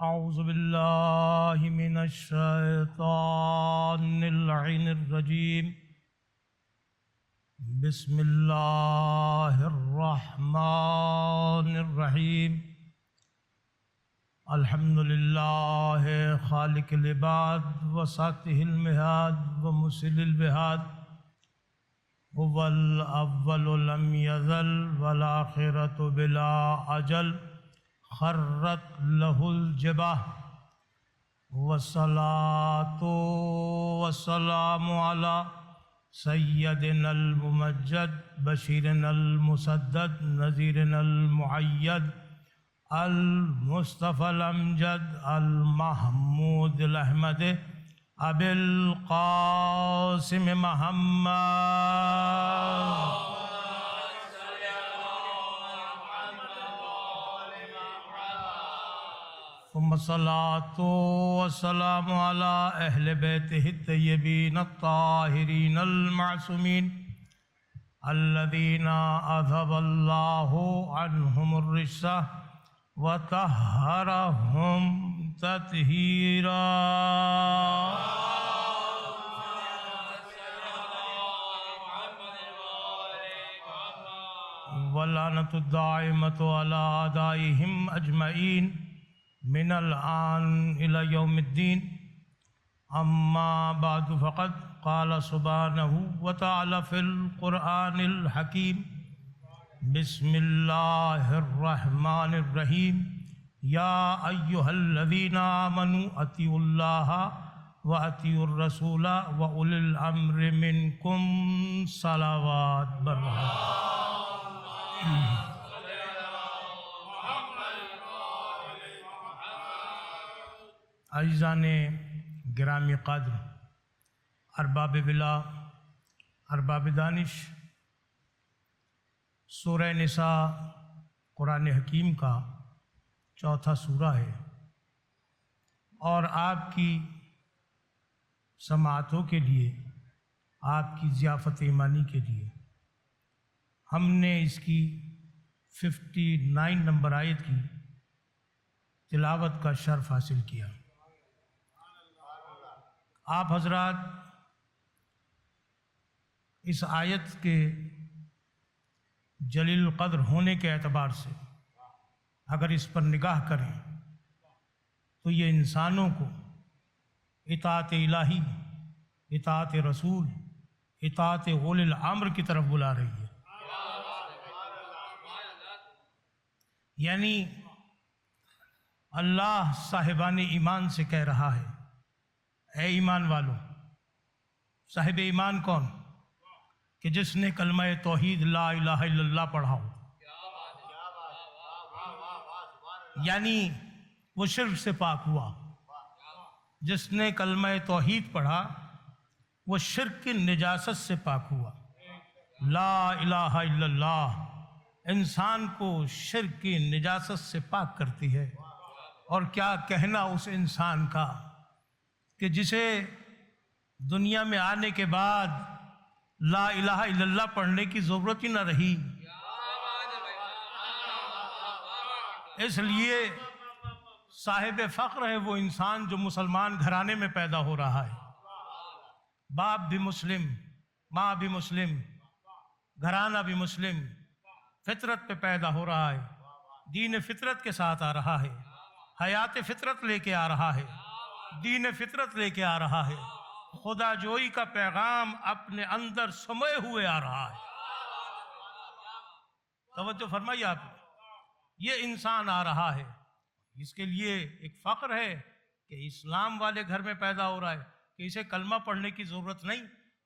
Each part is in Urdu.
اعوذ باللہ من الشیطان اللعین الرجیم بسم اللہ الرحمن الرحیم الحمد للہ خالق العباد وساطہ المہاد ومسل البہاد هو الأول لم يزل والآخرة بلا أجل خرت له الجباه والصلاة والسلام على سيدنا الممجد بشيرنا المسدد نذيرنا المؤيد المصطفى الأمجد المحمود الأحمد ابی القاسم محمد ثم الصلاة والسلام على اہل بیتہ الطیبین الطاہرین المعصومین الذین اذهب اللہ عنہم الرجس وطہرہم تطہیرا واللعنۃ الدائمۃ علی اعدائہم اجمعین من الآن إلى يوم الدین اما بعد فقد قال سبحانہ وتعالی فی القرآن الحکیم بسم اللہ الرحمن الرحیم یا ایہا الذین آمنوا اطیعوا اللہ واطیعوا الرسول واولی الامر منکم صلوات برحمت عزیزان گرامی قدر، ارباب ولا، ارباب دانش، سورہ نساء قرآن حکیم کا چوتھا سورہ ہے، اور آپ کی سماعتوں کے لیے، آپ کی ضیافت ایمانی کے لیے ہم نے اس کی 59 نمبر آیت کی تلاوت کا شرف حاصل کیا۔ آپ حضرات اس آیت کے جلیل القدر ہونے کے اعتبار سے اگر اس پر نگاہ کریں تو یہ انسانوں کو اطاعت الہی، اطاعت رسول، اطاعت اولی الامر کی طرف بلا رہی ہے۔ یعنی اللہ صاحبان ایمان سے کہہ رہا ہے، اے ایمان والو، صاحب ایمان کون؟ کہ جس نے کلمہ توحید لا الہ الا اللہ پڑھا ہو، یعنی وہ شرک سے پاک ہوا۔ جس نے کلمہ توحید پڑھا وہ شرک کی نجاست سے پاک ہوا۔ لا الہ الا اللہ انسان کو شرک کی نجاست سے پاک کرتی ہے۔ اور کیا کہنا اس انسان کا کہ جسے دنیا میں آنے کے بعد لا الہ الا اللہ پڑھنے کی ضرورت ہی نہ رہی۔ اس لیے صاحب فخر ہے وہ انسان جو مسلمان گھرانے میں پیدا ہو رہا ہے، باپ بھی مسلم، ماں بھی مسلم، گھرانہ بھی مسلم، فطرت پہ پیدا ہو رہا ہے، دین فطرت کے ساتھ آ رہا ہے، حیات فطرت لے کے آ رہا ہے، دین فطرت لے کے آ رہا ہے، خدا جوئی کا پیغام اپنے اندر سموئے ہوئے آ رہا ہے۔ توجہ فرمائیے آپ، یہ انسان آ رہا ہے، اس کے لیے ایک فخر ہے کہ اسلام والے گھر میں پیدا ہو رہا ہے، کہ اسے کلمہ پڑھنے کی ضرورت نہیں۔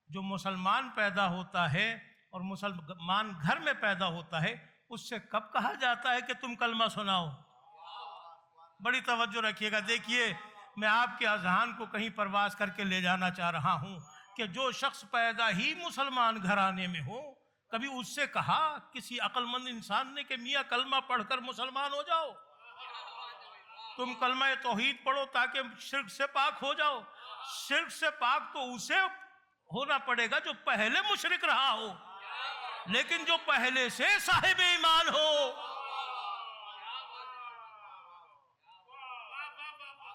جو مسلمان پیدا ہوتا ہے اور مسلمان گھر میں پیدا ہوتا ہے، اس سے کب کہا جاتا ہے کہ تم کلمہ سناؤ؟ بڑی توجہ رکھیے گا۔ دیکھیے، میں آپ کے اذہان کو کہیں پرواز کر کے لے جانا چاہ رہا ہوں کہ جو شخص پیدا ہی مسلمان گھرانے میں ہو، کبھی اس سے کہا کسی عقل مند انسان نے کہ میاں کلمہ پڑھ کر مسلمان ہو جاؤ، تم کلمہ توحید پڑھو تاکہ شرک سے پاک ہو جاؤ؟ شرک سے پاک تو اسے ہونا پڑے گا جو پہلے مشرک رہا ہو، لیکن جو پہلے سے صاحب ایمان ہو،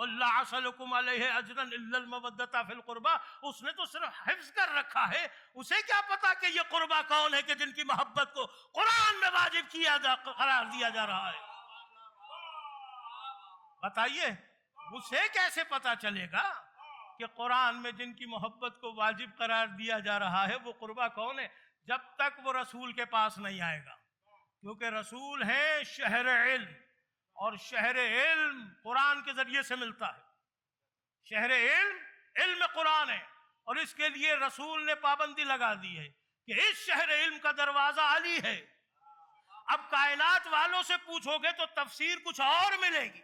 اللہ اسلکم علیہ اجرا الا المودۃ فی القربى، اس نے تو صرف حفظ کر رکھا ہے، اسے کیا پتا کہ یہ قربا کون ہے کہ جن کی محبت کو قرآن میں واجب قرار دیا جا رہا ہے؟ بتائیے اسے کیسے پتا چلے گا کہ قرآن میں جن کی محبت کو واجب قرار دیا جا رہا ہے وہ قربا کون ہے؟ جب تک وہ رسول کے پاس نہیں آئے گا، کیونکہ رسول ہے شہر علم، اور شہر علم قرآن کے ذریعے سے ملتا ہے۔ شہر علم علم قرآن ہے، اور اس کے لیے رسول نے پابندی لگا دی ہے کہ اس شہر علم کا دروازہ علی ہے۔ اب کائنات والوں سے پوچھو گے تو تفسیر کچھ اور ملے گی،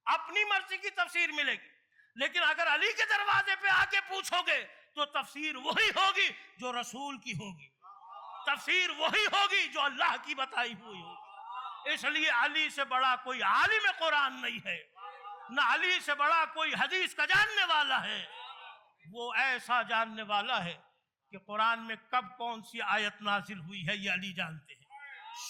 اپنی مرضی کی تفسیر ملے گی، لیکن اگر علی کے دروازے پہ آ کے پوچھو گے تو تفسیر وہی ہوگی جو رسول کی ہوگی، تفسیر وہی ہوگی جو اللہ کی بتائی ہوئی ہوگی۔ اس لیے علی سے بڑا کوئی عالم قرآن نہیں ہے، نہ علی سے بڑا کوئی حدیث کا جاننے والا ہے۔ وہ ایسا جاننے والا ہے کہ قرآن میں کب کون سی آیت نازل ہوئی ہے یہ علی جانتے ہیں،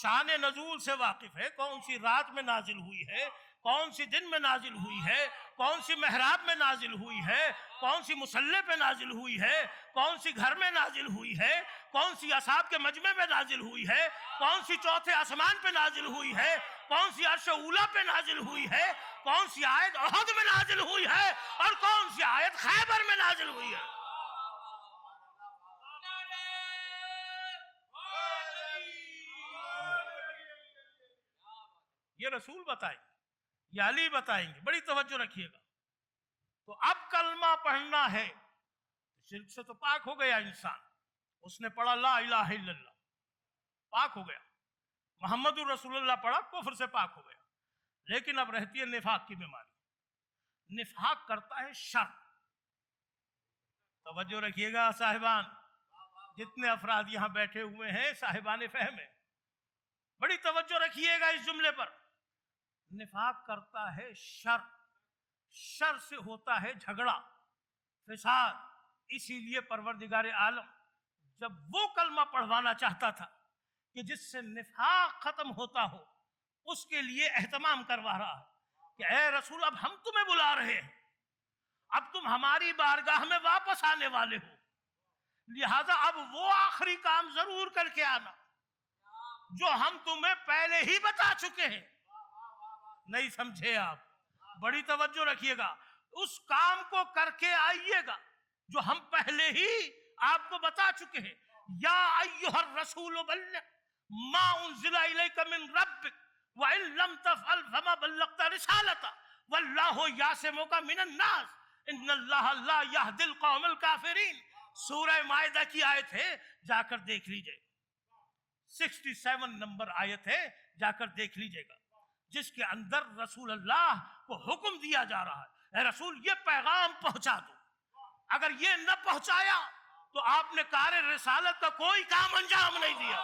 شان نزول سے واقف ہے، کون سی رات میں نازل ہوئی ہے، کون سی دن میں نازل ہوئی ہے، کون سی محراب میں نازل ہوئی ہے، کون سی مصلی پہ نازل ہوئی ہے، کون سی گھر میں نازل ہوئی ہے، کون سی اصحاب کے مجمع میں نازل ہوئی ہے، کون سی چوتھے آسمان پہ نازل ہوئی ہے، کون سی عرش اولیٰ پہ نازل ہوئی ہے، کون سی آیت احد میں نازل ہوئی ہے، اور کون سی آیت خیبر میں نازل ہوئی ہے۔ یہ رسول بتائیں گے، یہ علی بتائیں گے، بڑی توجہ رکھیے گا۔ تو اب کلمہ پڑھنا ہے، شرک سے تو پاک ہو گیا انسان، اس نے پڑھا لا الہ الا اللہ، پاک ہو گیا۔ محمد الرسول اللہ پڑھا، کفر سے پاک ہو گیا۔ لیکن اب رہتی ہے نفاق کی بیماری، نفاق کرتا ہے شر۔ توجہ رکھیے گا صاحبان، جتنے افراد یہاں بیٹھے ہوئے ہیں صاحبان فہم ہیں، بڑی توجہ رکھیے گا اس جملے پر۔ نفاق کرتا ہے شر، شر سے ہوتا ہے جھگڑا، فساد۔ اسی لیے پروردگار عالم جب وہ کلمہ پڑھوانا چاہتا تھا کہ جس سے نفاق ختم ہوتا ہو، اس کے لیے اہتمام کروا رہا ہے کہ اے رسول اب ہم تمہیں بلا رہے ہیں، اب تم ہماری بارگاہ میں واپس آنے والے ہو، لہذا اب وہ آخری کام ضرور کر کے آنا جو ہم تمہیں پہلے ہی بتا چکے ہیں۔ نہیں سمجھے آپ؟ بڑی توجہ رکھیے گا، اس کام کو کر کے آئیے گا جو ہم پہلے ہی آپ کو بتا چکے ہیں۔ یا ایھا الرسول بلغ ما انزل الیک من ربک وان لم تفعل فما بلغت رسالتہ واللہ یعصمک من الناس ان اللہ لا یہدی القوم الکافرین۔ سورہ مائدہ کی آیت ہے، جا کر دیکھ لیجئے، 67 نمبر آیت ہے، جا کر دیکھ لیجئے گا، جس کے اندر رسول اللہ کو حکم دیا جا رہا ہے، اے رسول یہ پیغام پہنچا دو، اگر یہ نہ پہنچایا تو آپ نے کار رسالت کا کوئی کام انجام نہیں دیا۔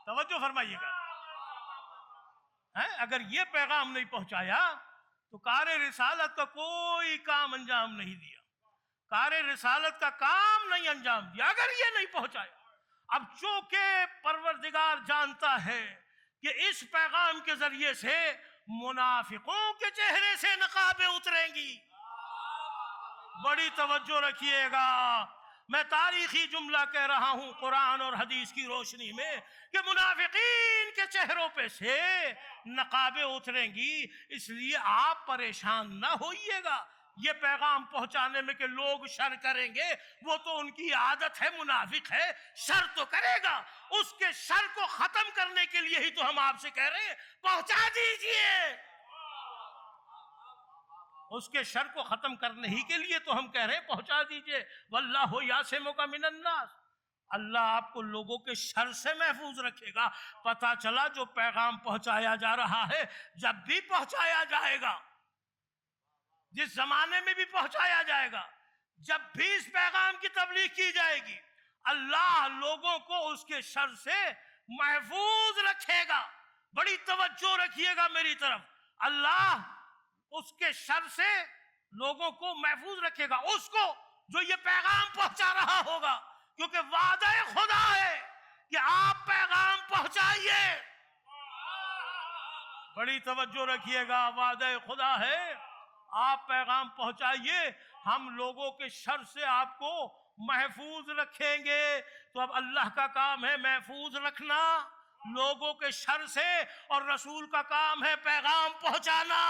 توجہ فرمائیے گا، اگر یہ پیغام نہیں پہنچایا تو کار رسالت کا کوئی کام انجام نہیں دیا، کار رسالت کا کام نہیں انجام دیا اگر یہ نہیں پہنچایا۔ اب چونکہ پروردگار جانتا ہے کہ اس پیغام کے ذریعے سے منافقوں کے چہرے سے نقابیں اتریں گی، بڑی توجہ رکھیے گا، میں تاریخی جملہ کہہ رہا ہوں قرآن اور حدیث کی روشنی میں کہ منافقین کے چہروں پہ سے نقابیں اتریں گی، اس لیے آپ پریشان نہ ہوئیے گا یہ پیغام پہنچانے میں کہ لوگ شر کریں گے، وہ تو ان کی عادت ہے، منافق ہے، شر تو کرے گا، اس کے شر کو ختم کرنے کے لیے ہی تو ہم آپ سے کہہ رہے ہیں پہنچا دیجئے، اس کے شر کو ختم کرنے ہی کے لیے تو ہم کہہ رہے ہیں پہنچا دیجئے۔ واللہ یعصمک من الناس، اللہ آپ کو لوگوں کے شر سے محفوظ رکھے گا۔ پتہ چلا جو پیغام پہنچایا جا رہا ہے، جب بھی پہنچایا جائے گا، جس زمانے میں بھی پہنچایا جائے گا، جب بھی اس پیغام کی تبلیغ کی جائے گی، اللہ لوگوں کو اس کے شر سے محفوظ رکھے گا۔ بڑی توجہ رکھیے گا میری طرف، اللہ اس کے شر سے لوگوں کو محفوظ رکھے گا، اس کو جو یہ پیغام پہنچا رہا ہوگا، کیونکہ وعدہ خدا ہے کہ آپ پیغام پہنچائیے، بڑی توجہ رکھیے گا، وعدہ خدا ہے آپ پیغام پہنچائیے، ہم لوگوں کے شر سے آپ کو محفوظ رکھیں گے۔ تو اب اللہ کا کام ہے محفوظ رکھنا لوگوں کے شر سے، اور رسول کا کام ہے پیغام پہنچانا۔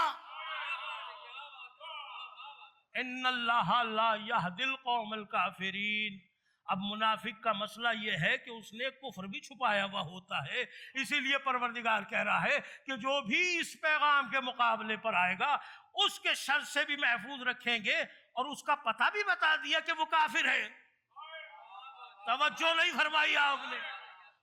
ان اللہ لا یہدی القوم الکافرین۔ اب منافق کا مسئلہ یہ ہے کہ اس نے کفر بھی چھپایا ہوا ہوتا ہے، اسی لیے پروردگار کہہ رہا ہے کہ جو بھی اس پیغام کے مقابلے پر آئے گا اس کے شر سے بھی محفوظ رکھیں گے، اور اس کا پتہ بھی بتا دیا کہ وہ کافر ہے۔ توجہ نہیں فرمائی آپ نے؟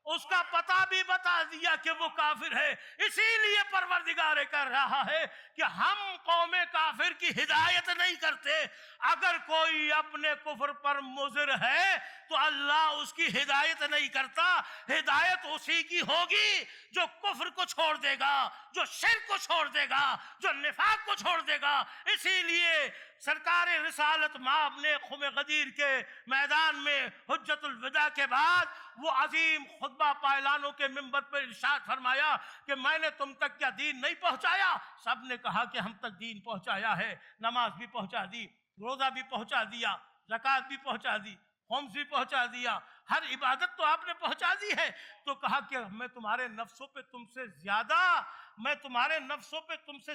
اس کا پتہ بھی بتا دیا کہ وہ کافر ہے۔ اسی لیے پروردگار کہہ رہا ہے کہ ہم قوم کافر کی ہدایت نہیں کرتے۔ اگر کوئی اپنے کفر پر مصر ہے تو اللہ اس کی ہدایت نہیں کرتا، ہدایت اسی کی ہوگی جو کفر کو چھوڑ دے گا، جو شرک کو چھوڑ دے گا، جو نفاق کو چھوڑ دے گا۔ اسی لیے سرکار رسالت مآب نے خم غدیر کے میدان میں حجت الوداع کے بعد وہ عظیم خطبہ پائلانوں کے منبر پر ارشاد فرمایا کہ میں نے تم تک کیا دین نہیں پہنچایا؟ سب نے کہا کہ ہم تک دین پہنچایا ہے، نماز بھی پہنچا دی، روزہ بھی پہنچا دیا، زکوٰۃ بھی پہنچا دی، خمس بھی پہنچا دیا، ہر عبادت تو آپ نے پہنچا دی ہے۔ تو کہا کہ میں تمہارے نفسوں پہ تم سے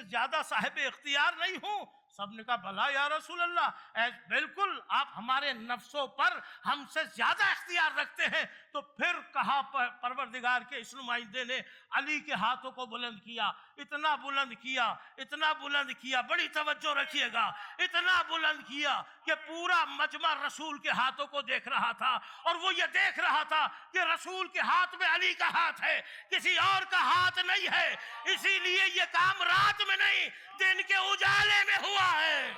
زیادہ صاحب اختیار نہیں ہوں۔ سب نے کہا بھلا یا رسول اللہ، بالکل آپ ہمارے نفسوں پر ہم سے زیادہ اختیار رکھتے ہیں۔ تو پھر کہا پروردگار کے اس نمائندے نے علی کے ہاتھوں کو بلند کیا، اتنا بلند کیا، اتنا بلند کیا، بڑی توجہ رکھیے گا، اتنا بلند کیا کہ پورا مجمع رسول کے ہاتھوں کو دیکھ رہا تھا، اور وہ یہ دیکھ رہا تھا کہ رسول کے ہاتھ میں علی کا ہاتھ ہے، کسی اور کا ہاتھ نہیں ہے۔ اسی لیے یہ کام رات میں نہیں، دن کے اجالے میں ہوا ہے۔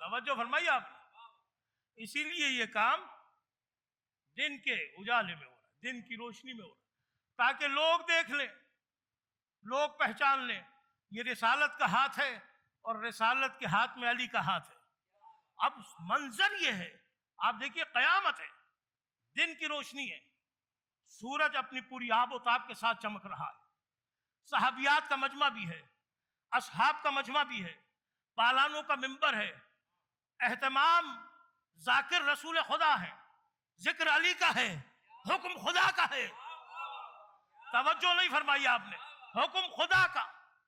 توجہ فرمائیے آپ نے؟ اسی لیے یہ کام دن کے اجالے میں ہو رہا ہے، دن کی روشنی میں ہو رہا ہے، تاکہ لوگ دیکھ لیں، لوگ پہچان لیں یہ رسالت کا ہاتھ ہے، اور رسالت کے ہاتھ میں علی کا ہاتھ ہے۔ اب منظر یہ ہے، آپ دیکھیے قیامت ہے، دن کی روشنی ہے، سورج اپنی پوری آب و تاب کے ساتھ چمک رہا ہے، صحابیات کا مجمع بھی ہے، اصحاب کا مجمع بھی ہے، پالانوں کا منبر ہے، اہتمام ذاکر رسول خدا ہے، ذکر علی کا ہے، حکم خدا کا ہے۔ توجہ نہیں فرمائی آپ نے؟ حکم خدا کا،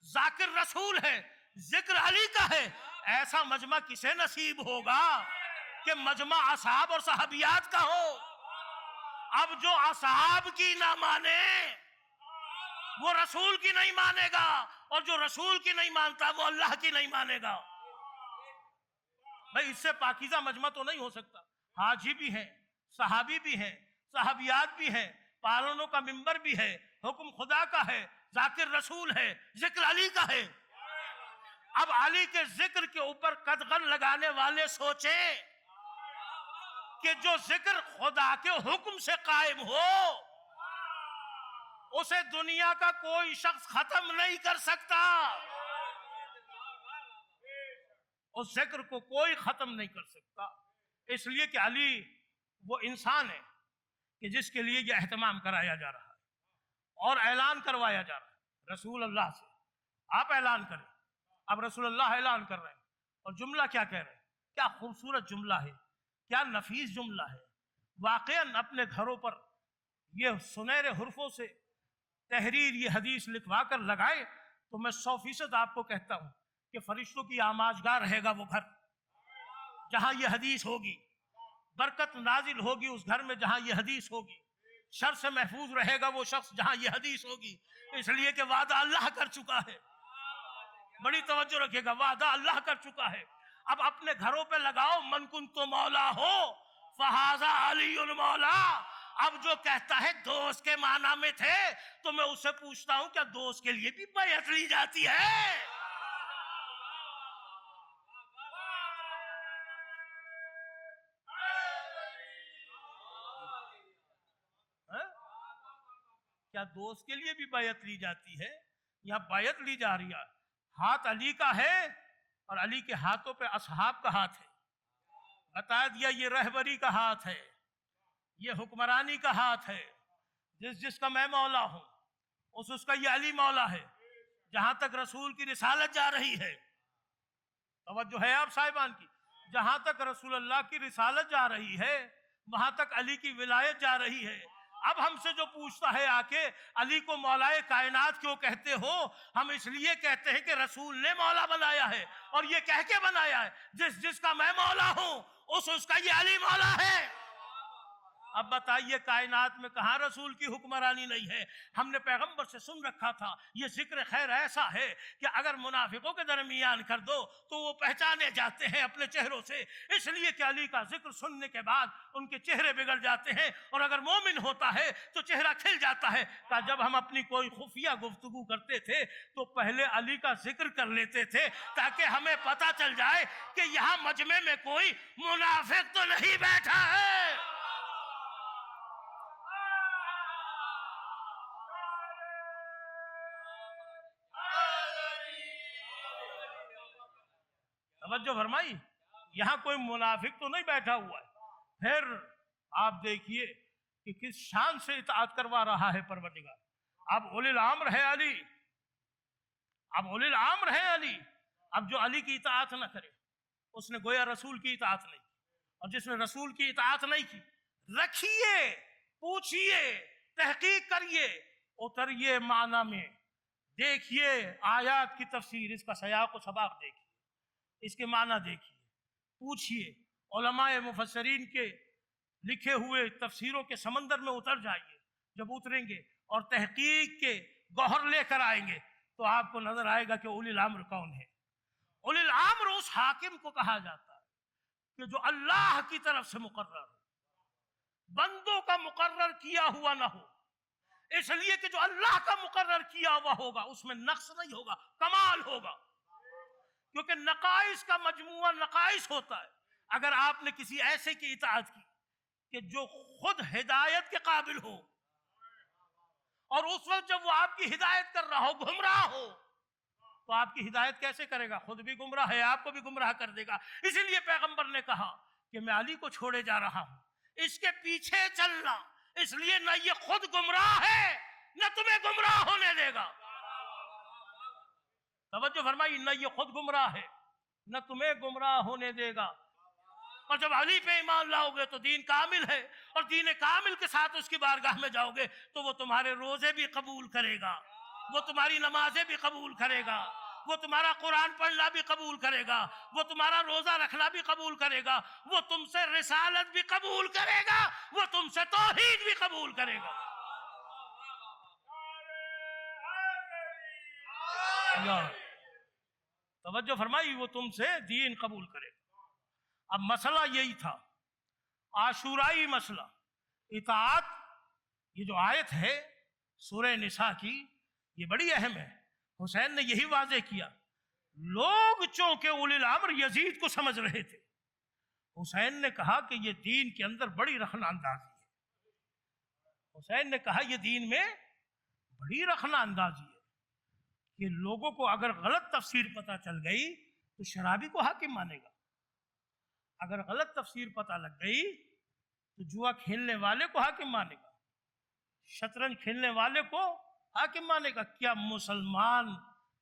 ذاکر رسول ہے، ذکر علی کا ہے۔ ایسا مجمع کسے نصیب ہوگا کہ مجمع اصحاب اور صحابیات کا ہو؟ اب جو اصحاب کی نہ مانے وہ رسول کی نہیں مانے گا، اور جو رسول کی نہیں مانتا وہ اللہ کی نہیں مانے گا۔ بھئی اس سے پاکیزہ مجمع تو نہیں ہو سکتا۔ حاجی بھی ہیں، صحابی بھی ہیں، صحابیات بھی ہیں، پالانوں کا منبر بھی ہے، حکم خدا کا ہے، ذاکر رسول ہے، ذکر علی کا ہے۔ اب علی کے ذکر کے اوپر قدغن لگانے والے سوچیں کہ جو ذکر خدا کے حکم سے قائم ہو اسے دنیا کا کوئی شخص ختم نہیں کر سکتا، اس ذکر کو کوئی ختم نہیں کر سکتا۔ اس لیے کہ علی وہ انسان ہے کہ جس کے لیے یہ اہتمام کرایا جا رہا ہے اور اعلان کروایا جا رہا ہے رسول اللہ سے۔ آپ اعلان کریں، اب رسول اللہ اعلان کر رہے ہیں، اور جملہ کیا کہہ رہے ہیں؟ کیا خوبصورت جملہ ہے، کیا نفیس جملہ ہے۔ واقعاً اپنے گھروں پر یہ سنہرے حرفوں سے تحریر یہ حدیث لکھوا کر لگائے تو میں 100% آپ کو کہتا ہوں کہ فرشتوں کی آماجگاہ رہے گا وہ گھر جہاں یہ حدیث ہوگی، برکت نازل ہوگی اس گھر میں جہاں یہ حدیث ہوگی، شر سے محفوظ رہے گا وہ شخص جہاں یہ حدیث ہوگی، اس لیے کہ وعدہ اللہ کر چکا ہے۔ بڑی توجہ رکھیے گا، وعدہ اللہ کر چکا ہے۔ اب اپنے گھروں پہ لگاؤ من کنت مولا ہو فہذا علی المولا۔ اب جو کہتا ہے دوست کے معنی میں تھے تو میں اس سے پوچھتا ہوں کیا دوست کے لیے بھی بیعت لی جاتی ہے؟ کیا دوست کے لیے بھی بیعت لی جاتی ہے؟ یہاں بیعت لی جا رہی ہے، ہاتھ علی کا ہے اور علی کے ہاتھوں پہ اصحاب کا ہاتھ ہے، بتا دیا یہ رہبری کا ہاتھ ہے، یہ حکمرانی کا ہاتھ ہے، جس کا میں مولا ہوں اس کا یہ علی مولا ہے۔ جہاں تک رسول کی رسالت جا رہی ہے، توجہ ہے آپ صاحبان کی، جہاں تک رسول اللہ کی رسالت جا رہی ہے وہاں تک علی کی ولایت جا رہی ہے۔ اب ہم سے جو پوچھتا ہے آ کے علی کو مولائے کائنات کیوں کہتے ہو، ہم اس لیے کہتے ہیں کہ رسول نے مولا بنایا ہے، اور یہ کہہ کے بنایا ہے جس کا میں مولا ہوں اس کا یہ علی مولا ہے۔ اب بتائیے کائنات میں کہاں رسول کی حکمرانی نہیں ہے؟ ہم نے پیغمبر سے سن رکھا تھا یہ ذکر خیر ایسا ہے کہ اگر منافقوں کے درمیان کر دو تو وہ پہچانے جاتے ہیں اپنے چہروں سے، اس لیے کہ علی کا ذکر سننے کے بعد ان کے چہرے بگڑ جاتے ہیں، اور اگر مومن ہوتا ہے تو چہرہ کھل جاتا ہے۔ کہ جب ہم اپنی کوئی خفیہ گفتگو کرتے تھے تو پہلے علی کا ذکر کر لیتے تھے تاکہ ہمیں پتہ چل جائے کہ یہاں مجمع میں کوئی منافق تو نہیں بیٹھا ہے۔ توجہ فرمائی، یہاں کوئی منافق تو نہیں بیٹھا ہوا ہے۔ پھر آپ دیکھیے کہ کس شان سے اطاعت کروا رہا ہے پروردگار۔ اب اولی الامر ہے علی، اب جو علی کی اطاعت نہ کرے اس نے گویا رسول کی اطاعت نہیں کی، اور جس نے رسول کی اطاعت نہیں کی، رکھیے، پوچھئے، تحقیق کریے، اتریے معنی میں، دیکھیے آیات کی تفسیر، اس کا سیاق و سباق دیکھیے، اس کے معنی دیکھیے، پوچھئے، علماء مفسرین کے لکھے ہوئے تفسیروں کے سمندر میں اتر جائیے۔ جب اتریں گے اور تحقیق کے گوہر لے کر آئیں گے تو آپ کو نظر آئے گا کہ اولی الامر کون ہے۔ اولی الامر اس حاکم کو کہا جاتا ہے کہ جو اللہ کی طرف سے مقرر ہو، بندوں کا مقرر کیا ہوا نہ ہو، اس لیے کہ جو اللہ کا مقرر کیا ہوا ہوگا اس میں نقص نہیں ہوگا، کمال ہوگا، کیونکہ نقائص کا مجموعہ نقائص ہوتا ہے۔ اگر آپ نے کسی ایسے کی اطاعت کی کہ جو خود ہدایت کے قابل ہو، اور اس وقت جب وہ آپ کی ہدایت کر رہا ہو گمراہ ہو، تو آپ کی ہدایت کیسے کرے گا؟ خود بھی گمراہ ہے، آپ کو بھی گمراہ کر دے گا۔ اسی لیے پیغمبر نے کہا کہ میں علی کو چھوڑے جا رہا ہوں، اس کے پیچھے چلنا، اس لیے نہ یہ خود گمراہ ہے نہ تمہیں گمراہ ہونے دے گا۔ توجہ فرمائی، نہ یہ خود گمراہ ہے نہ تمہیں گمراہ ہونے دے گا۔ اور جب علی پہ ایمان لاؤ گے تو دین کامل ہے، اور دین کامل کے ساتھ اس کی بارگاہ میں جاؤ گے تو وہ تمہارے روزے بھی قبول کرے گا، وہ تمہاری نمازیں بھی قبول کرے گا، وہ تمہارا قرآن پڑھنا بھی قبول کرے گا، وہ تمہارا روزہ رکھنا بھی قبول کرے گا، وہ تم سے رسالت بھی قبول کرے گا، وہ تم سے توحید بھی قبول کرے گا۔ توجہ فرمائی، وہ تم سے دین قبول کرے گا۔ اب مسئلہ یہی تھا، عاشورائی مسئلہ، اطاعت۔ یہ جو آیت ہے سورہ نساء کی یہ بڑی اہم ہے۔ حسین نے یہی واضح کیا، لوگ چونکہ اولی الامر یزید کو سمجھ رہے تھے، حسین نے کہا کہ یہ دین کے اندر بڑی رخنہ اندازی ہے۔ حسین نے کہا یہ دین میں بڑی رخنہ اندازی ہے کہ لوگوں کو اگر غلط تفسیر پتہ چل گئی تو شرابی کو حاکم مانے گا، اگر غلط تفسیر پتہ لگ گئی تو جوا کھیلنے والے کو حاکم مانے گا، شطرنج کھیلنے والے کو حاکم مانے گا۔ کیا مسلمان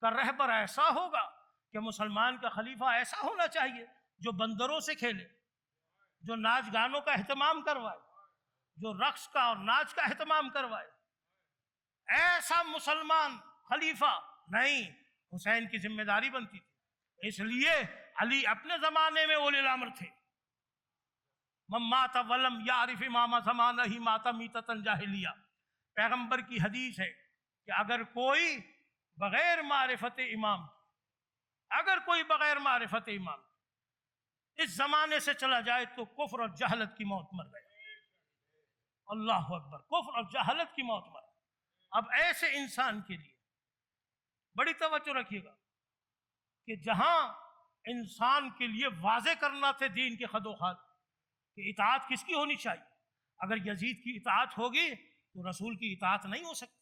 کا رہبر ایسا ہوگا کہ مسلمان کا خلیفہ ایسا ہونا چاہیے جو بندروں سے کھیلے، جو ناچ گانوں کا اہتمام کروائے، جو رقص کا اور ناچ کا اہتمام کروائے؟ ایسا مسلمان خلیفہ نہیں، حسین کی ذمہ داری بنتی تھی۔ اس لیے علی اپنے زمانے میں اولی الامر تھے۔ من مات ولم یعرف امام زمانہ مات میتۃ جاہلیہ، پیغمبر کی حدیث ہے کہ اگر کوئی بغیر معرفت امام اس زمانے سے چلا جائے تو کفر اور جہالت کی موت مر گیا۔ اللہ اکبر، کفر اور جہالت کی موت مر۔ اب ایسے انسان کے لیے بڑی توجہ رکھیے گا کہ جہاں انسان کے لیے واضح کرنا تھے دین کے خد و خال کہ اطاعت کس کی ہونی چاہیے، اگر یزید کی اطاعت ہوگی تو رسول کی اطاعت نہیں ہو سکتی،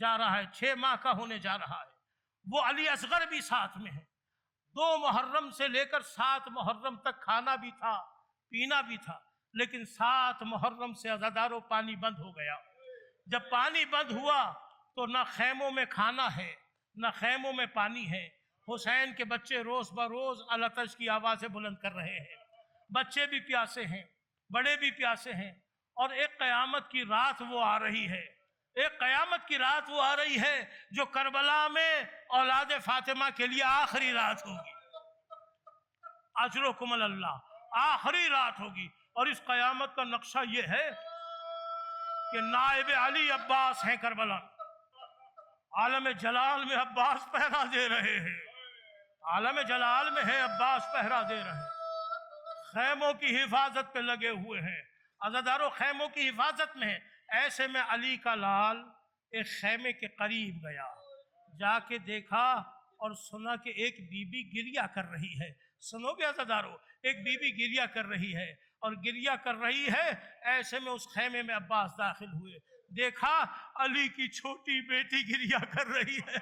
جا رہا ہے، 6 ماہ کا ہونے جا رہا ہے۔ وہ علی اصغر بھی ساتھ میں ہے۔ 2 محرم سے لے کر 7 محرم تک کھانا بھی تھا، پینا بھی تھا، لیکن 7 محرم سے عزادارو پانی بند ہو گیا۔ جب پانی بند ہوا تو نہ خیموں میں کھانا ہے، نہ خیموں میں پانی ہے۔ حسین کے بچے روز بروز العطش کی آوازیں بلند کر رہے ہیں، بچے بھی پیاسے ہیں، بڑے بھی پیاسے ہیں، اور ایک قیامت کی رات وہ آ رہی ہے، ایک قیامت کی رات وہ آ رہی ہے جو کربلا میں اولاد فاطمہ کے لیے آخری رات ہوگی۔ اجرکم اللہ، آخری رات ہوگی۔ اور اس قیامت کا نقشہ یہ ہے کہ نائب علی عباس ہیں کربلا، عالم جلال میں عباس پہرا دے رہے ہیں، عالم جلال میں ہے عباس پہرا دے رہے ہیں، خیموں کی حفاظت پہ لگے ہوئے ہیں، عزادارو خیموں کی حفاظت میں ہے۔ ایسے میں علی کا لال ایک خیمے کے قریب گیا، جا کے دیکھا اور سنا کہ ایک بی بی گریہ کر رہی ہے۔ سنو گے عزادارو، ایک بی بی گریہ کر رہی ہے، اور گریہ کر رہی ہے۔ ایسے میں اس خیمے میں عباس داخل ہوئے، دیکھا علی کی چھوٹی بیٹی گریہ کر رہی ہے،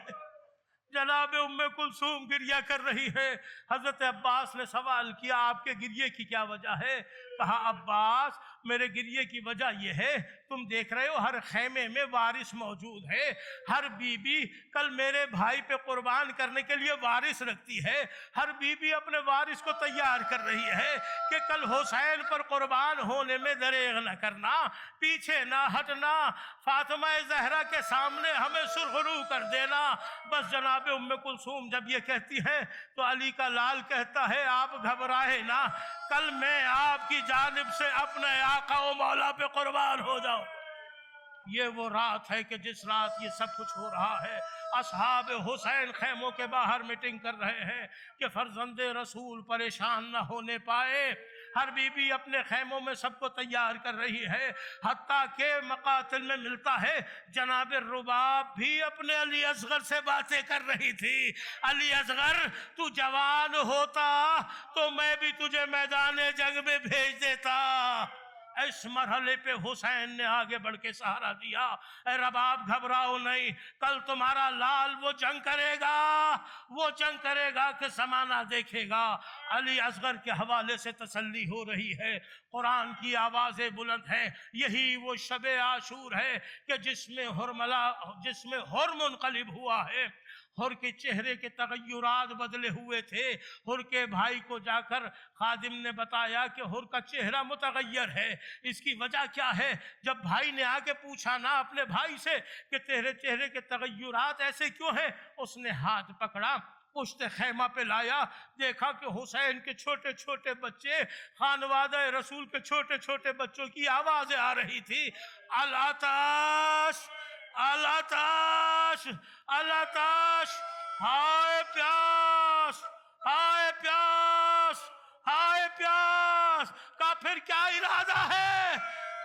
جناب ام کلثوم گریہ کر رہی ہے۔ حضرت عباس نے سوال کیا آپ کے گریے کی کیا وجہ ہے؟ کہا عباس میرے گریے کی وجہ یہ ہے، تم دیکھ رہے ہو ہر خیمے میں وارث موجود ہے، ہر بی بی کل میرے بھائی پہ قربان کرنے کے لیے وارث رکھتی ہے، ہر بی بی اپنے وارث کو تیار کر رہی ہے کہ کل حسین پر قربان ہونے میں دریغ نہ کرنا، پیچھے نہ ہٹنا، فاطمہ زہرا کے سامنے ہمیں سرخرو کر دینا۔ بس جناب ام کلثوم جب یہ کہتی ہے تو علی کا لال کہتا ہے آپ گھبرائے نہ، کل میں آپ کی جانب سے اپنے آقا و مولا پہ قربان ہو جاؤں۔ یہ وہ رات ہے کہ جس رات یہ سب کچھ ہو رہا ہے۔ اصحاب حسین خیموں کے باہر میٹنگ کر رہے ہیں کہ فرزند رسول پریشان نہ ہونے پائے۔ ہر بی بی اپنے خیموں میں سب کو تیار کر رہی ہے، حتیٰ کہ مقاتل میں ملتا ہے جناب رباب بھی اپنے علی اصغر سے باتیں کر رہی تھی۔ علی اصغر تو جوان ہوتا تو میں بھی تجھے میدان جنگ میں بھیج دیتا۔ اس مرحلے پہ حسین نے آگے بڑھ کے سہارا دیا، اے رباب گھبراؤ نہیں، کل تمہارا لال وہ جنگ کرے گا، وہ جنگ کرے گا کہ زمانہ دیکھے گا۔ علی اصغر کے حوالے سے تسلی ہو رہی ہے، قرآن کی آوازیں بلند ہیں۔ یہی وہ شب عاشور ہے کہ جس میں حر منقلب ہوا ہے، حر کے چہرے کے تغیرات بدلے ہوئے تھے۔ حر کے بھائی کو جا کر خادم نے بتایا کہ حر کا چہرہ متغیر ہے، اس کی وجہ کیا ہے؟ جب بھائی نے آ کے پوچھا نا اپنے بھائی سے کہ تیرے چہرے کے تغیرات ایسے کیوں ہیں، اس نے ہاتھ پکڑا، پشت خیمہ پہ لایا، دیکھا کہ حسین کے چھوٹے چھوٹے بچے، خانوادہ رسول کے چھوٹے چھوٹے بچوں کی آوازیں آ رہی تھی، العطش العطش العطش، ہائے پیاس ہائے پیاس ہائے پیاس۔ کہا پھر کیا ارادہ ہے؟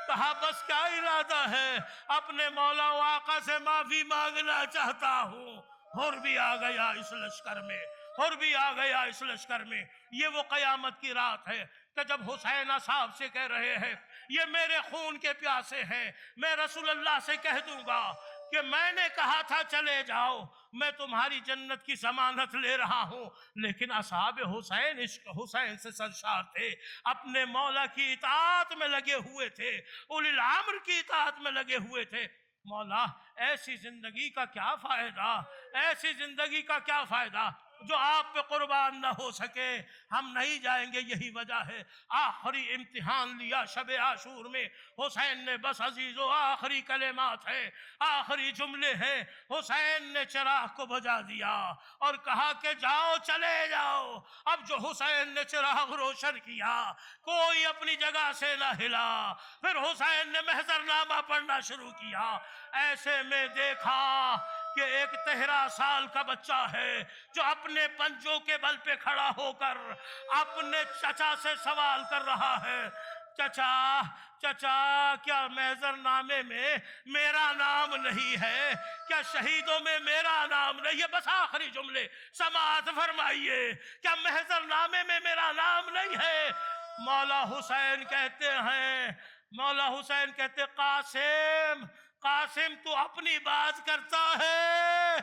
کہا بس کیا ارادہ ہے، اپنے مولا و آقا سے معافی مانگنا چاہتا ہوں۔ حر بھی آ گیا اس لشکر میں، حر بھی آ گیا اس لشکر میں۔ یہ وہ قیامت کی رات ہے کہ جب حسین اصحاب سے کہہ رہے ہیں یہ میرے خون کے پیاسے ہیں، میں رسول اللہ سے کہہ دوں گا کہ میں نے کہا تھا چلے جاؤ، میں تمہاری جنت کی ضمانت لے رہا ہوں، لیکن اصحاب حسین عشق حسین سے سرشار تھے، اپنے مولا کی اطاعت میں لگے ہوئے تھے، اولی الامر کی اطاعت میں لگے ہوئے تھے۔ مولا ایسی زندگی کا کیا فائدہ، ایسی زندگی کا کیا فائدہ جو آپ پہ قربان نہ ہو سکے، ہم نہیں جائیں گے۔ یہی وجہ ہے آخری امتحان لیا شب عاشور میں حسین نے، بس عزیزو آخری کلمات ہیں، آخری جملے ہیں۔ حسین نے چراغ کو بجھا دیا اور کہا کہ جاؤ چلے جاؤ۔ اب جو حسین نے چراغ روشن کیا کوئی اپنی جگہ سے نہ ہلا، پھر حسین نے محضر نامہ پڑھنا شروع کیا۔ ایسے میں دیکھا کہ ایک 13 سال کا بچہ ہے جو اپنے پنجوں کے بل پہ کھڑا ہو کر اپنے چچا سے سوال کر رہا ہے، چچا کیا محضر نامے میں میرا نام نہیں ہے؟ کیا شہیدوں میں میرا نام نہیں ہے؟ بس آخری جملے سماعت فرمائیے، کیا محضر نامے میں میرا نام نہیں ہے؟ مولا حسین کہتے ہیں قاسم قاسم تو اپنی بات کرتا ہے،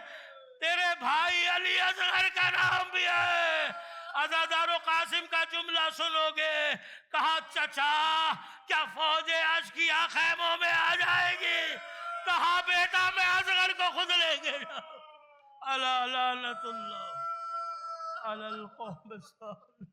تیرے بھائی علی اصغر کا نام بھی ہے۔ عزادارو قاسم کا جملہ سنو گے، کہا چچا کیا فوج اشقیا خیموں میں آ جائے گی؟ کہا بیٹا میں اصغر کو خود لے کے جاؤں۔ الا لعنت اللہ علی القوم الظالمین۔